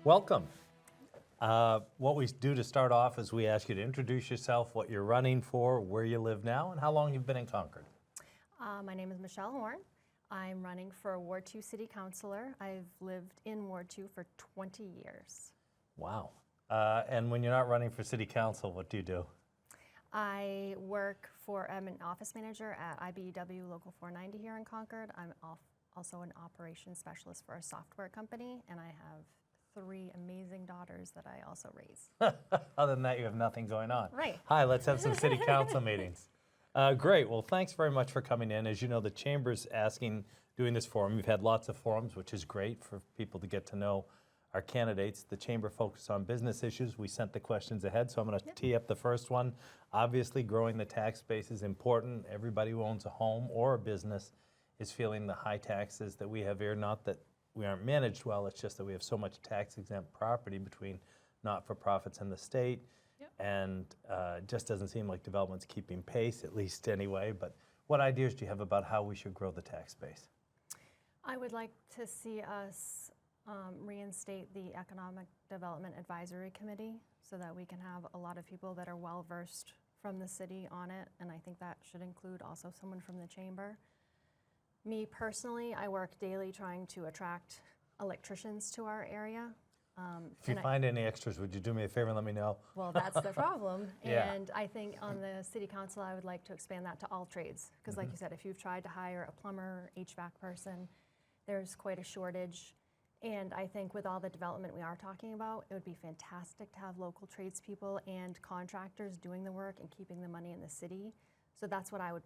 Welcome. What we do to start off is we ask you to introduce yourself, what you're running for, where you live now, and how long you've been in Concord. My name is Michele Horne. I'm running for Ward 2 City Councilor. I've lived in Ward 2 for 20 years. Wow. And when you're not running for City Council, what do you do? I'm an office manager at IBEW Local 490 here in Concord. I'm also an operations specialist for a software company, and I have 3 amazing daughters that I also raise. Other than that, you have nothing going on. Right. Hi, let's have some City Council meetings. Great. Well, thanks very much for coming in. As you know, the Chamber's doing this forum. We've had lots of forums, which is great for people to get to know our candidates. The Chamber focuses on business issues. We sent the questions ahead, so I'm going to tee up the first one. Obviously, growing the tax base is important. Everybody who owns a home or a business is feeling the high taxes that we have here. Not that we aren't managed well, it's just that we have so much tax-exempt property between not-for-profits and the state. And it just doesn't seem like development's keeping pace, at least anyway. But what ideas do you have about how we should grow the tax base? I would like to see us reinstate the Economic Development Advisory Committee so that we can have a lot of people that are well-versed from the city on it, and I think that should include also someone from the Chamber. Me personally, I work daily trying to attract electricians to our area. If you find any extras, would you do me a favor and let me know? Well, that's the problem. Yeah. And I think on the City Council, I would like to expand that to all trades. Because like you said, if you've tried to hire a plumber, HVAC person, there's quite a shortage. And I think with all the development we are talking about, it would be fantastic to have local tradespeople and contractors doing the work and keeping the money in the city. So that's what I would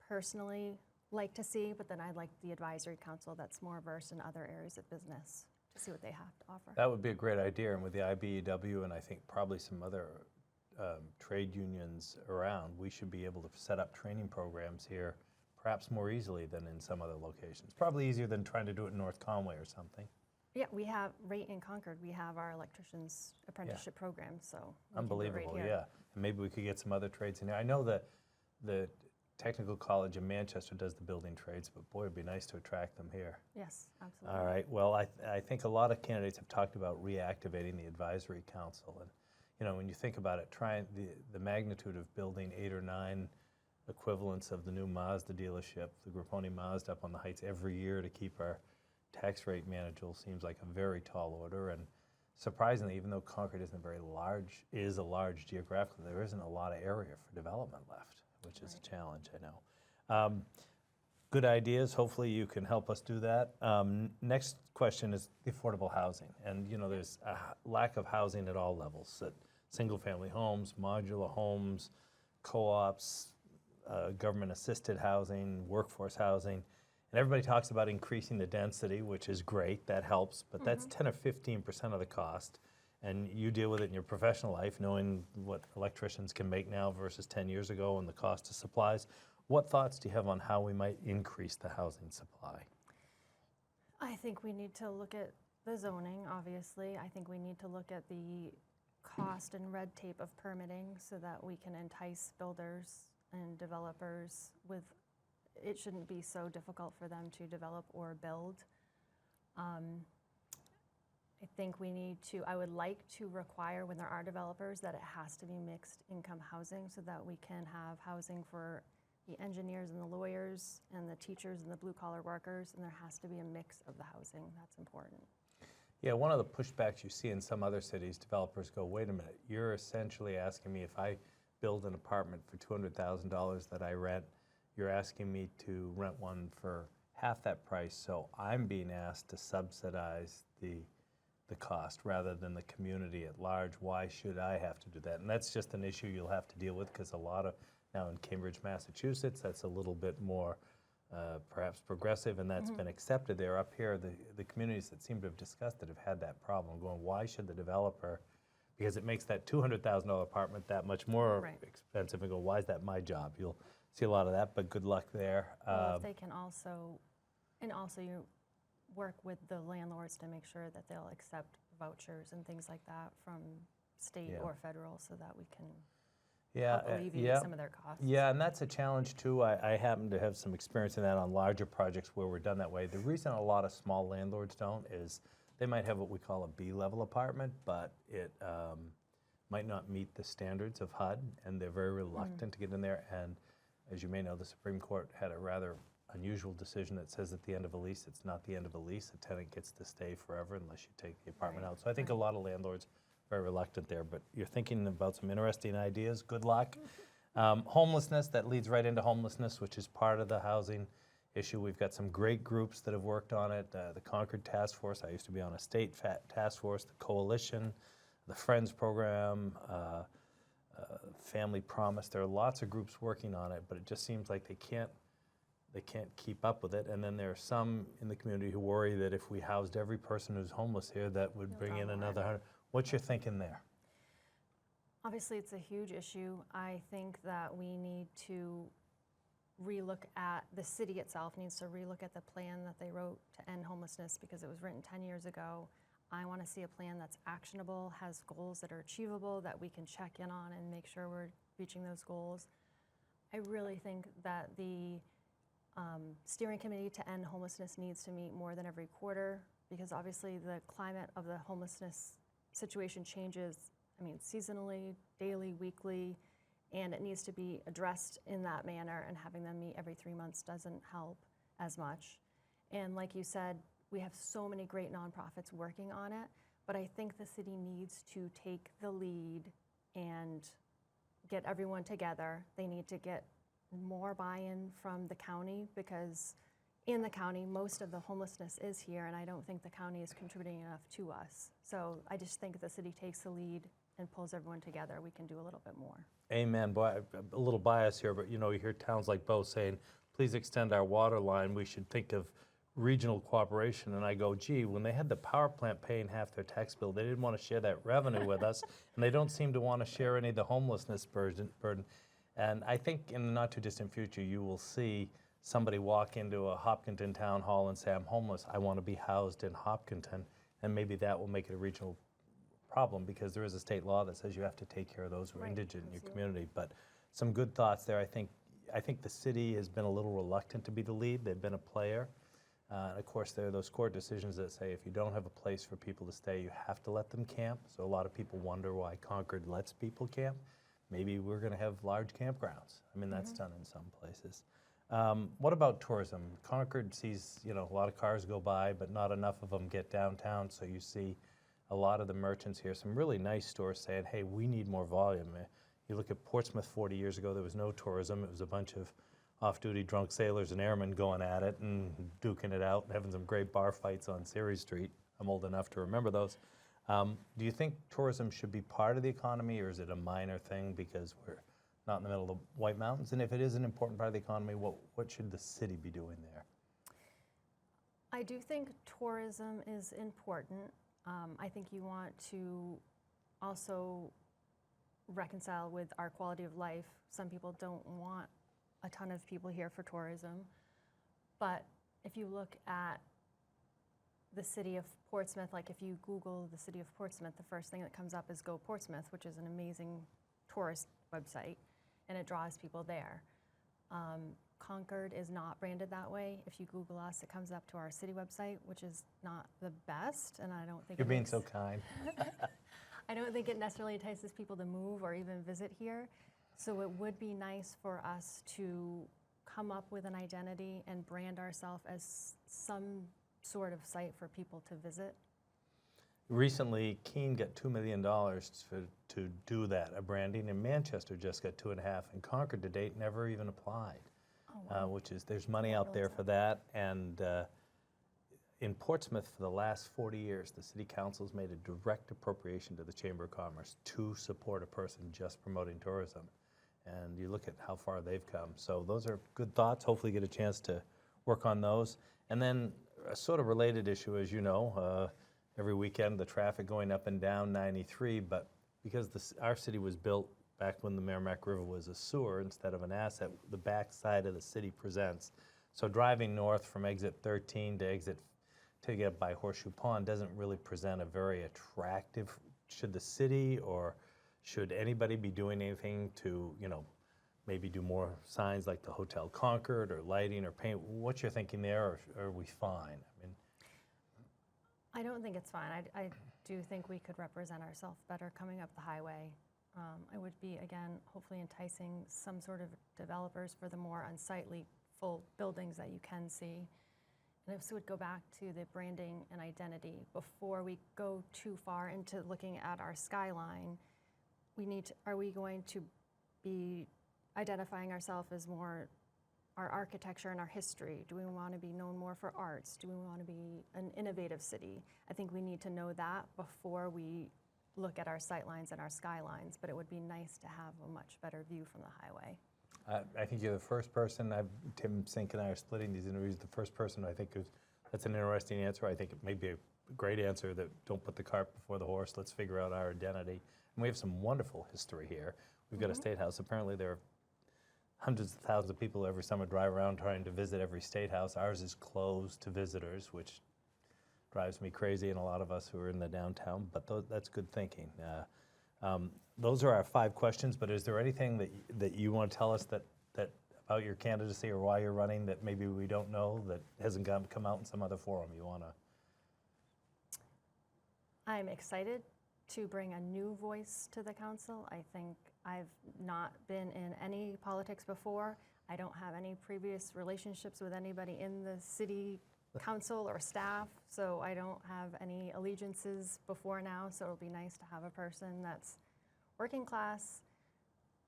personally like to see, but then I'd like the advisory council that's more versed in other areas of business to see what they have to offer. That would be a great idea, and with the IBEW and I think probably some other trade unions around, we should be able to set up training programs here perhaps more easily than in some other locations. Probably easier than trying to do it in North Conway or something. Yeah, we have, right in Concord, we have our electricians apprenticeship program, so. Unbelievable, right yeah. And maybe we could get some other trades in there. I know that the Technical College in Manchester does the building trades, but boy, it'd be nice to attract them here. Yes, absolutely. All right, well, I think a lot of candidates have talked about reactivating the advisory council. And, you know, when you think about it, trying the magnitude of building 8 or 9 equivalents of the new Mazda dealership, the Grapponi Mazda up on the Heights every year to keep our tax rate manageable seems like a very tall order. And surprisingly, even though Concord isn't very large, is a large geographically, there isn't a lot of area for development left, which is a challenge, I know. Good ideas. Hopefully you can help us do that. Next question is the affordable housing. And you know, there's a lack of housing at all levels, at single-family homes, modular homes, co-ops, government-assisted housing, workforce housing. And everybody talks about increasing the density, which is great, that helps, but that's 10 or 15% of the cost. And you deal with it in your professional life, knowing what electricians can make now versus 10 years ago and the cost of supplies. What thoughts do you have on how we might increase the housing supply? I think we need to look at the zoning, obviously. I think we need to look at the cost and red tape of permitting so that we can entice builders and developers with, it shouldn't be so difficult for them to develop or build. I think I would like to require when there are developers that it has to be mixed income housing so that we can have housing for the engineers and the lawyers and the teachers and the blue collar workers, and there has to be a mix of the housing. That's important. Yeah, one of the pushbacks you see in some other cities, developers go, wait a minute, you're essentially asking me if I build an apartment for $200,000 that I rent, you're asking me to rent one for half that price, so I'm being asked to subsidize the cost rather than the community at large. Why should I have to do that? And that's just an issue you'll have to deal with because a lot of, now in Cambridge, Massachusetts, that's a little bit more perhaps progressive, and that's been accepted there. Up here, the communities that seem to have discussed it have had that problem, going, why should the developer, because it makes that $200,000 apartment that much more expensive, and go, why is that my job? You'll see a lot of that, but good luck there. Well, if they can also, and also you work with the landlords to make sure that they'll accept vouchers and things like that from state or federal so that we can help alleviate some of their costs. Yeah, and that's a challenge too. I happen to have some experience in that on larger projects where we're done that way. The reason a lot of small landlords don't is They might have what we call a B-level apartment, but it might not meet the standards of HUD, and they're very reluctant to get in there. And as you may know, the Supreme Court had a rather unusual decision that says at the end of a lease, it's not the end of a lease. The tenant gets to stay forever unless you take the apartment out. So I think a lot of landlords are very reluctant there, but you're thinking about some interesting ideas. Good luck. Homelessness, that leads right into homelessness, which is part of the housing issue. We've got some great groups that have worked on it. The Concord Task Force, I used to be on a state task force, the Coalition, the Friends Program, Family Promise. There are lots of groups working on it, but it just seems like they can't keep up with it. And then there are some in the community who worry that if we housed every person who's homeless here, that would bring in another 100. What's your thinking there? Obviously, it's a huge issue. I think that we need to relook at, the city itself needs to relook at the plan that they wrote to end homelessness, because it was written 10 years ago. I want to see a plan that's actionable, has goals that are achievable, that we can check in on and make sure we're reaching those goals. I really think that the steering committee to end homelessness needs to meet more than every quarter, because obviously the climate of the homelessness situation changes, seasonally, daily, weekly, and it needs to be addressed in that manner, and having them meet every 3 months doesn't help as much. And like you said, we have so many great nonprofits working on it, but I think the city needs to take the lead and get everyone together. They need to get more buy-in from the county, because in the county, most of the homelessness is here, and I don't think the county is contributing enough to us. So I just think if the city takes the lead and pulls everyone together, we can do a little bit more. Amen. Boy, a little bias here, but you hear towns like Bow saying, please extend our water line. We should think of regional cooperation. And I go, gee, when they had the power plant paying half their tax bill, they didn't want to share that revenue with us, and they don't seem to want to share any of the homelessness burden. And I think in the not too distant future, you will see somebody walk into a Hopkinton town hall and say, I'm homeless, I want to be housed in Hopkinton, and maybe that will make it a regional problem, because there is a state law that says you have to take care of those who are indigent in your community. But some good thoughts there. I think the city has been a little reluctant to be the lead. They've been a player. And of course, there are those court decisions that say if you don't have a place for people to stay, you have to let them camp. So a lot of people wonder why Concord lets people camp. Maybe we're going to have large campgrounds. That's done in some places. What about tourism? Concord sees, a lot of cars go by, but not enough of them get downtown. So you see a lot of the merchants here, some really nice stores saying, hey, we need more volume. You look at Portsmouth 40 years ago, there was no tourism. It was a bunch of off-duty drunk sailors and airmen going at it and duking it out and having some great bar fights on Ceres Street. I'm old enough to remember those. Do you think tourism should be part of the economy, or is it a minor thing because we're not in the middle of the White Mountains? And if it is an important part of the economy, what should the city be doing there? I do think tourism is important. I think you want to also reconcile with our quality of life. Some people don't want a ton of people here for tourism, but if you look at the city of Portsmouth, like if you Google the city of Portsmouth, the first thing that comes up is Go Portsmouth, which is an amazing tourist website, and it draws people there. Concord is not branded that way. If you Google us, it comes up to our city website, which is not the best, and I don't think You're being so kind. I don't think it necessarily entices people to move or even visit here. So it would be nice for us to come up with an identity and brand ourselves as some sort of site for people to visit. Recently, Keene got $2 million to do that, a branding, and Manchester just got $2.5 million, and Concord to date never even applied. Wow. Which is, there's money out there for that. And in Portsmouth, for the last 40 years, the city council's made a direct appropriation to the Chamber of Commerce to support a person just promoting tourism. And you look at how far they've come. So those are good thoughts. Hopefully get a chance to work on those. And then a sort of related issue, as you know, every weekend the traffic going up and down 93, but because our city was built back when the Merrimack River was a sewer instead of an asset, the back side of the city presents. So driving north from exit 13 to get by Horseshoe Pond doesn't really present a very attractive, should the city or should anybody be doing anything to, maybe do more signs like the Hotel Concord or lighting or paint? What's your thinking there, or are we fine? I don't think it's fine. I do think we could represent ourselves better coming up the highway. It would be, again, hopefully enticing some sort of developers for the more unsightly full buildings that you can see. And this would go back to the branding and identity. Before we go too far into looking at our skyline, are we going to be identifying ourselves as more our architecture and our history? Do we want to be known more for arts? Do we want to be an innovative city? I think we need to know that before we look at our sightlines and our skylines, but it would be nice to have a much better view from the highway. I think you're the first person, Tim Sink and I are splitting these interviews, the first person I think that's an interesting answer. I think it may be a great answer that don't put the cart before the horse, let's figure out our identity. And we have some wonderful history here. We've got a state house. Apparently there are hundreds of thousands of people every summer drive around trying to visit every state house. Ours is closed to visitors, which drives me crazy and a lot of us who are in the downtown, but that's good thinking. Those are our 5 questions, but is there anything that you want to tell us that about your candidacy or why you're running that maybe we don't know that hasn't come out in some other forum you want to? I'm excited to bring a new voice to the council. I think I've not been in any politics before. I don't have any previous relationships with anybody in the city council or staff, so I don't have any allegiances before now, so it'll be nice to have a person that's working class,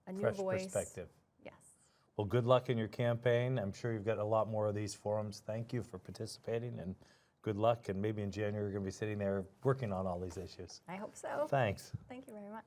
a new voice. Fresh perspective. Yes. Well, good luck in your campaign. I'm sure you've got a lot more of these forums. Thank you for participating and good luck, and maybe in January you're going to be sitting there working on all these issues. I hope so. Thanks. Thank you very much.